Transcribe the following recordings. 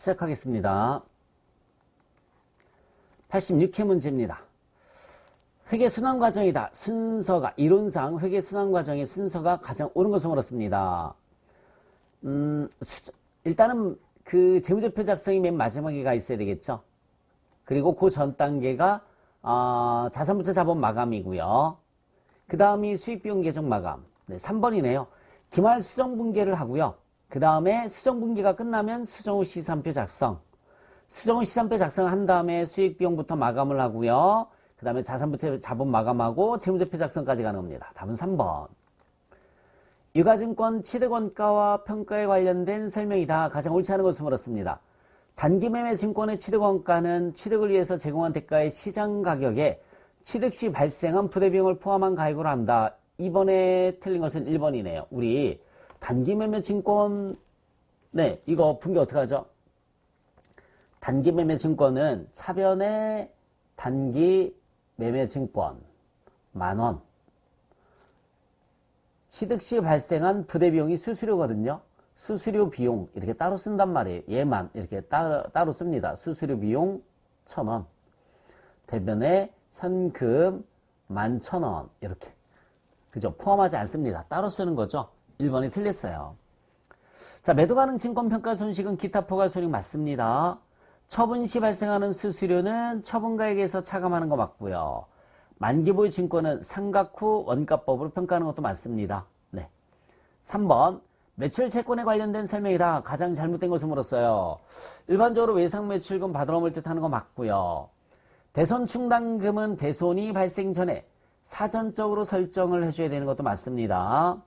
시작하겠습니다. 86회 문제입니다. 회계 순환 과정이다. 순서가 이론상 회계 순환 과정의 순서가 가장 옳은 것을 물었습니다. 일단은 그 재무제표 작성이 맨 마지막에가 있어야 되겠죠. 그리고 그 전 단계가 자산부채 자본 마감이고요. 그 다음이 수익비용 계정 마감. 네, 3번이네요. 기말 수정분계를 하고요. 그 다음에 수정분계가 끝나면 수정후 시산표 작성. 수정후 시산표 작성한 다음에 수익비용부터 마감을 하고요. 그 다음에 자산부채 자본 마감하고 재무제표 작성까지 가는 겁니다. 답은 3번. 유가증권 취득원가와 평가에 관련된 설명이다. 가장 옳지 않은 것을 물었습니다. 단기매매 증권의 취득원가는 취득을 위해서 제공한 대가의 시장가격에 취득 시 발생한 부대비용을 포함한 가액으로 한다. 이번에 틀린 것은 1번이네요. 우리 단기매매 증권, 네, 이거 분계 어떻게 하죠? 단기매매 증권은 차변의 단기매매 증권 만원, 취득 시 발생한 부대비용이 수수료거든요. 수수료 비용 이렇게 따로 쓴단 말이에요. 얘만 이렇게 따로 씁니다. 수수료 비용 1,000원, 대변에 현금 11,000원 이렇게, 그죠? 포함하지 않습니다. 따로 쓰는 거죠. 1번이 틀렸어요. 자, 매도 가능 증권 평가 손익은 기타 포괄 손익 맞습니다. 처분 시 발생하는 수수료는 처분가액에서 차감하는 거 맞고요. 만기보유 증권은 상각 후 원가법으로 평가하는 것도 맞습니다. 네. 3번 매출 채권에 관련된 설명이다. 가장 잘못된 것을 물었어요. 일반적으로 외상 매출금 받아넘을 뜻하는 거 맞고요. 대손 충당금은 대손이 발생 전에 사전적으로 설정을 해줘야 되는 것도 맞습니다.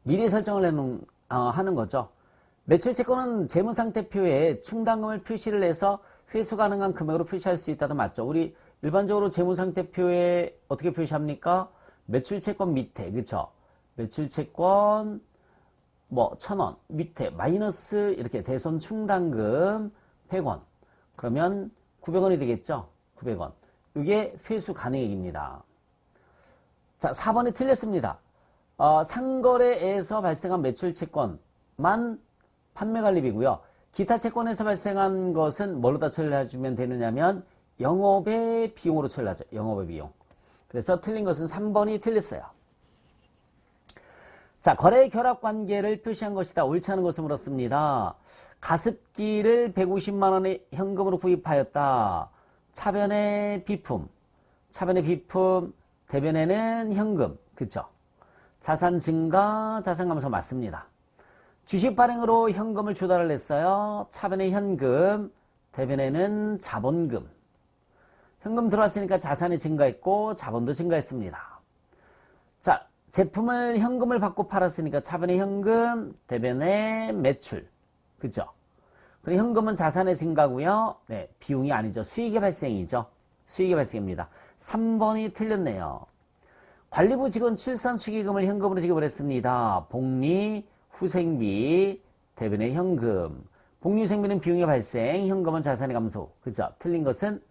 미리 설정을 하는 거죠. 매출채권은 재무상태표에 충당금을 표시를 해서 회수 가능한 금액으로 표시할 수 있다도 맞죠. 우리 일반적으로 재무상태표에 어떻게 표시합니까? 매출채권 밑에, 그쵸? 매출채권 1,000원 밑에 마이너스 이렇게 대손 충당금 100원. 그러면 900원이 되겠죠? 900원. 이게 회수 가능액입니다. 자, 4번이 틀렸습니다. 상거래에서 발생한 매출채권만 판매관리비고요. 기타 채권에서 발생한 것은 뭘로 다 처리를 해주면 되느냐면 영업의 비용으로 처리를 하죠. 영업의 비용. 그래서 틀린 것은 3번이 틀렸어요. 자, 거래 결합 관계를 표시한 것이다. 옳지 않은 것을 물었습니다. 가습기를 150만원의 현금으로 구입하였다. 차변의 비품, 대변에는 현금, 그쵸? 자산 증가, 자산 감소 맞습니다. 주식 발행으로 현금을 조달을 했어요. 차변에 현금, 대변에는 자본금. 현금 들어왔으니까 자산이 증가했고 자본도 증가했습니다. 자, 제품을 현금을 받고 팔았으니까 차변에 현금, 대변에 매출, 그죠? 그리고 현금은 자산의 증가고요. 네, 비용이 아니죠. 수익의 발생이죠. 수익의 발생입니다. 3번이 틀렸네요. 관리부 직원 출산 축의금을 현금으로 지급을 했습니다. 복리, 후생비, 대변에 현금. 복리, 후생비는 비용의 발생, 현금은 자산의 감소. 그죠? 틀린 것은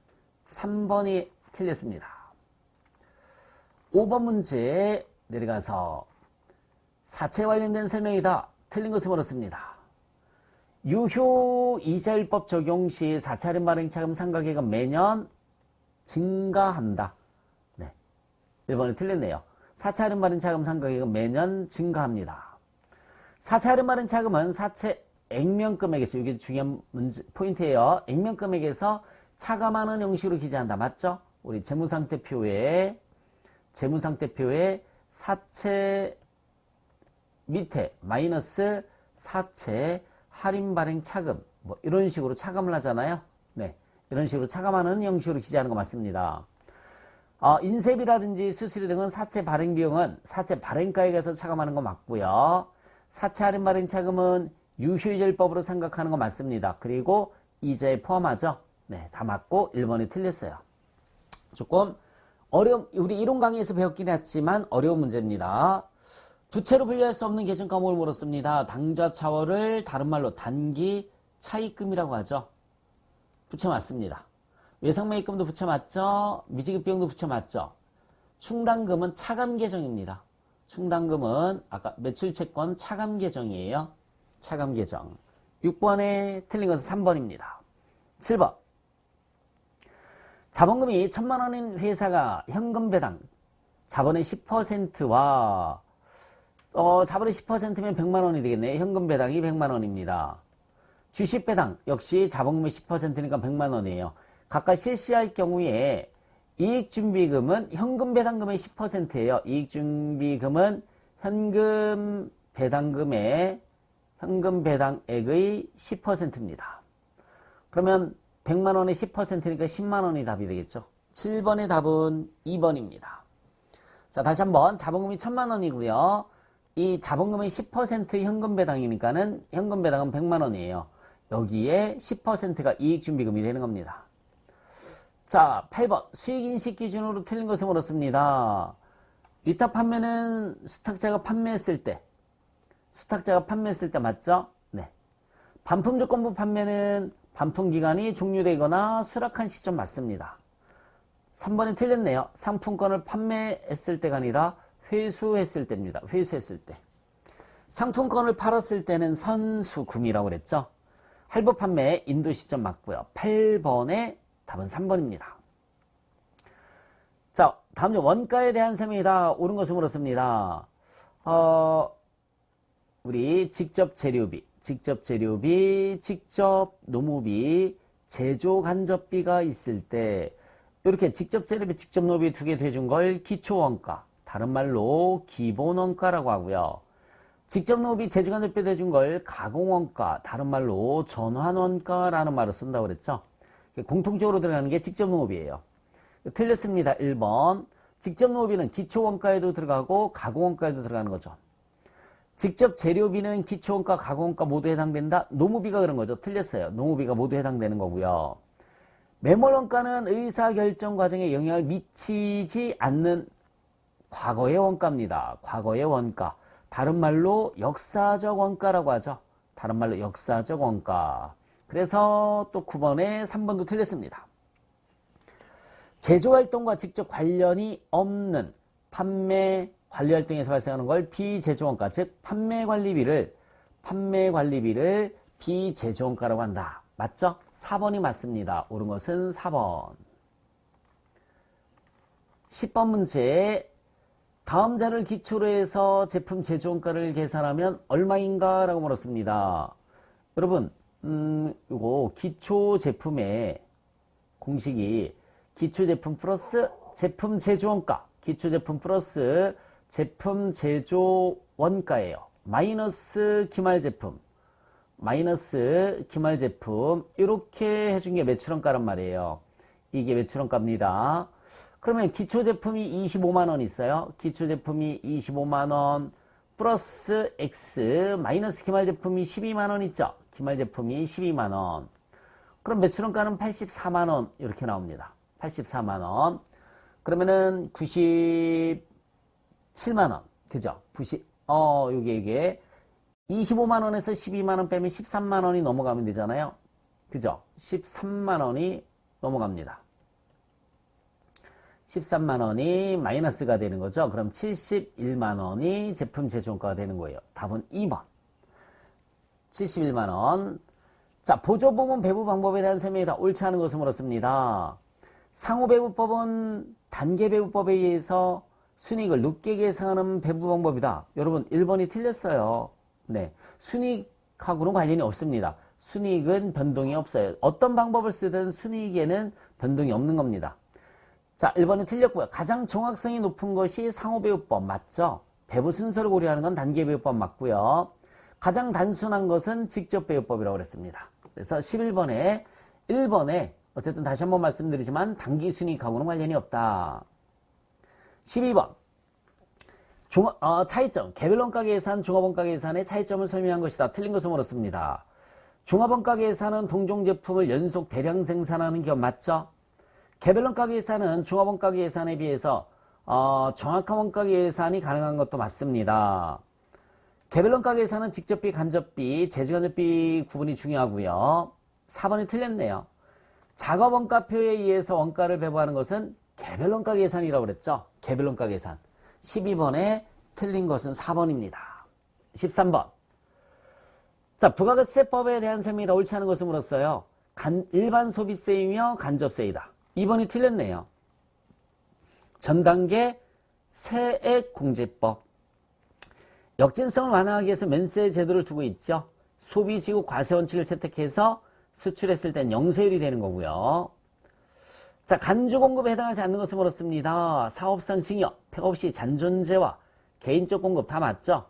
3번이 틀렸습니다. 5번 문제 내려가서 사채 관련된 설명이다. 틀린 것을 물었습니다. 유효 이자율법 적용 시 사채 할인 발행 차금 상각액은 매년 증가한다. 네, 1번이 틀렸네요. 사채 할인 발행 차금 상각액은 매년 증가합니다. 사채 할인 발행 차금은 사채 액면금액에서, 이게 중요한 문제 포인트예요. 액면금액에서 차감하는 형식으로 기재한다. 맞죠? 우리 재무상태표에 사채 밑에 마이너스 사채 할인 발행 차금, 이런 식으로 차감을 하잖아요. 네, 이런 식으로 차감하는 형식으로 기재하는 거 맞습니다. 인세비라든지 수수료 등은 사채 발행 비용은 사채 발행가액에서 차감하는 거 맞고요. 사채 할인 발행 차금은 유효이자율법으로 생각하는 거 맞습니다. 그리고 이자에 포함하죠. 네, 다 맞고 1번이 틀렸어요. 조금 우리 이론 강의에서 배웠긴 했지만 어려운 문제입니다. 부채로 분류할 수 없는 계정 과목을 물었습니다. 당좌 차월을 다른 말로 단기 차입금이라고 하죠. 부채 맞습니다. 외상매입금도 부채 맞죠? 미지급 비용도 부채 맞죠? 충당금은 차감 계정입니다. 충당금은 아까 매출채권 차감 계정이에요. 차감 계정. 6번에 틀린 것은 3번입니다. 7번. 자본금이 1,000만 원인 회사가 현금 배당 자본의 10%와 자본의 10%면 100만 원이 되겠네. 현금 배당이 100만 원입니다. 주식 배당 역시 자본금의 10%니까 100만 원이에요. 각각 실시할 경우에 이익준비금은 현금 배당금의 10%예요. 이익준비금은 현금 배당액의 10%입니다. 그러면 100만 원의 10%니까 10만 원이 답이 되겠죠. 7번의 답은 2번입니다. 자, 다시 한번 자본금이 1,000만 원이고요. 이 자본금의 10% 현금 배당이니까는 현금 배당은 100만 원이에요. 여기에 10%가 이익준비금이 되는 겁니다. 자, 8번. 수익인식 기준으로 틀린 것을 물었습니다. 위탁 판매는 수탁자가 판매했을 때 맞죠? 네. 반품조건부 판매는 반품기간이 종료되거나 수락한 시점 맞습니다. 3번이 틀렸네요. 상품권을 판매했을 때가 아니라 회수했을 때입니다. 회수했을 때. 상품권을 팔았을 때는 선수금이라고 그랬죠. 할부 판매 인도 시점 맞고요. 8번의 답은 3번입니다. 자, 다음 중 원가에 대한 설명이다. 옳은 것을 물었습니다. 우리 직접 재료비, 직접 노무비, 제조 간접비가 있을 때 이렇게 직접 재료비, 직접 노무비 두 개 돼준 걸 기초원가, 다른 말로 기본원가라고 하고요. 직접 노무비, 제조 간접비 돼준 걸 가공원가, 다른 말로 전환원가라는 말을 쓴다고 그랬죠. 공통적으로 들어가는 게 직접 노무비예요. 틀렸습니다. 1번. 직접 노무비는 기초원가에도 들어가고 가공원가에도 들어가는 거죠. 직접 재료비는 기초원가, 가공원가 모두 해당된다? 노무비가 그런 거죠. 틀렸어요. 노무비가 모두 해당되는 거고요. 매몰원가는 의사결정 과정에 영향을 미치지 않는 과거의 원가입니다. 과거의 원가. 다른 말로 역사적 원가라고 하죠. 다른 말로 역사적 원가. 그래서 또 9번에 3번도 틀렸습니다. 제조활동과 직접 관련이 없는 판매 관리활동에서 발생하는 걸 비제조원가, 즉 판매관리비를 비제조원가라고 한다. 맞죠? 4번이 맞습니다. 옳은 것은 4번. 10번 문제. 다음 자를 기초로 해서 제품 제조원가를 계산하면 얼마인가? 라고 물었습니다. 여러분, 요거 기초 제품의 공식이 기초 제품 플러스 제품 제조원가, 기초 제품 플러스 제품 제조 원가예요. 마이너스 기말 제품 이렇게 해준 게 매출원가란 말이에요. 이게 매출원가입니다. 그러면 기초 제품이 25만원 있어요. 기초 제품이 25만원 플러스 X 마이너스 기말 제품이 12만원 있죠. 기말 제품이 12만원. 그럼 매출원가는 84만원 이렇게 나옵니다. 84만원. 그러면은 97만원. 그죠? 이게 25만원에서 12만원 빼면 13만원이 넘어가면 되잖아요. 그죠? 13만원이 넘어갑니다. 13만원이 마이너스가 되는 거죠. 그럼 71만원이 제품 제조원가가 되는 거예요. 답은 2번. 71만원. 자, 보조부문 배부 방법에 대한 설명이다. 옳지 않은 것을 물었습니다. 상호배부법은 단계배부법에 의해서 순이익을 높게 계산하는 배부 방법이다. 여러분 1번이 틀렸어요. 네, 순이익하고는 관련이 없습니다. 순이익은 변동이 없어요. 어떤 방법을 쓰든 순이익에는 변동이 없는 겁니다. 자, 1번은 틀렸고요. 가장 정확성이 높은 것이 상호배부법 맞죠? 배부 순서를 고려하는 건 단계배부법 맞고요. 가장 단순한 것은 직접배부법이라고 그랬습니다. 그래서 11번에 1번에 어쨌든 다시 한번 말씀드리지만 단기순이익하고는 관련이 없다. 12번. 차이점. 개별원가 계산, 종합원가 계산의 차이점을 설명한 것이다. 틀린 것을 물었습니다. 종합원가 계산은 동종 제품을 연속 대량 생산하는 기업 맞죠? 개별원가 계산은 종합원가 계산에 비해서 정확한 원가 계산이 가능한 것도 맞습니다. 개별원가 계산은 직접비, 간접비, 제조간접비 구분이 중요하고요. 4번이 틀렸네요. 작업원가표에 의해서 원가를 배부하는 것은 개별원가 계산이라고 그랬죠. 개별원가 계산. 12번에 틀린 것은 4번입니다. 13번. 자, 부가가치세법에 대한 설명이 옳지 않은 것을 물었어요. 일반 소비세이며 간접세이다. 2번이 틀렸네요. 전단계 세액공제법. 역진성을 완화하기 위해서 면세 제도를 두고 있죠. 소비지구 과세원칙을 채택해서 수출했을 땐 영세율이 되는 거고요. 자, 간주공급에 해당하지 않는 것을 물었습니다. 사업상 징역, 폐업시 잔존재와 개인적 공급 다 맞죠?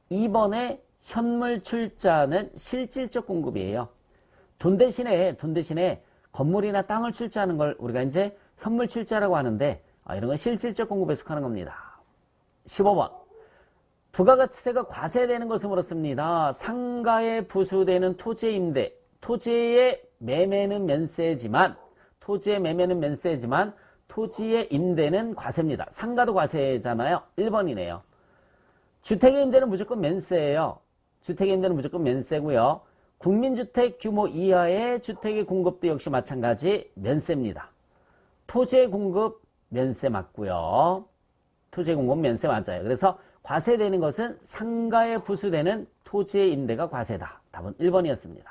2번에 현물 출자는 실질적 공급이에요. 돈 대신에 건물이나 땅을 출자하는 걸 우리가 이제 현물 출자라고 하는데 이런 건 실질적 공급에 속하는 겁니다. 15번. 부가가치세가 과세되는 것을 물었습니다. 상가에 부수되는 토지의 임대, 토지의 매매는 면세지만 토지의 임대는 과세입니다. 상가도 과세잖아요. 1번이네요. 주택의 임대는 무조건 면세예요. 주택의 임대는 무조건 면세고요. 국민주택 규모 이하의 주택의 공급도 역시 마찬가지 면세입니다. 토지의 공급 면세 맞고요. 토지의 공급 면세 맞아요. 그래서 과세되는 것은 상가에 부수되는 토지의 임대가 과세다. 답은 1번이었습니다.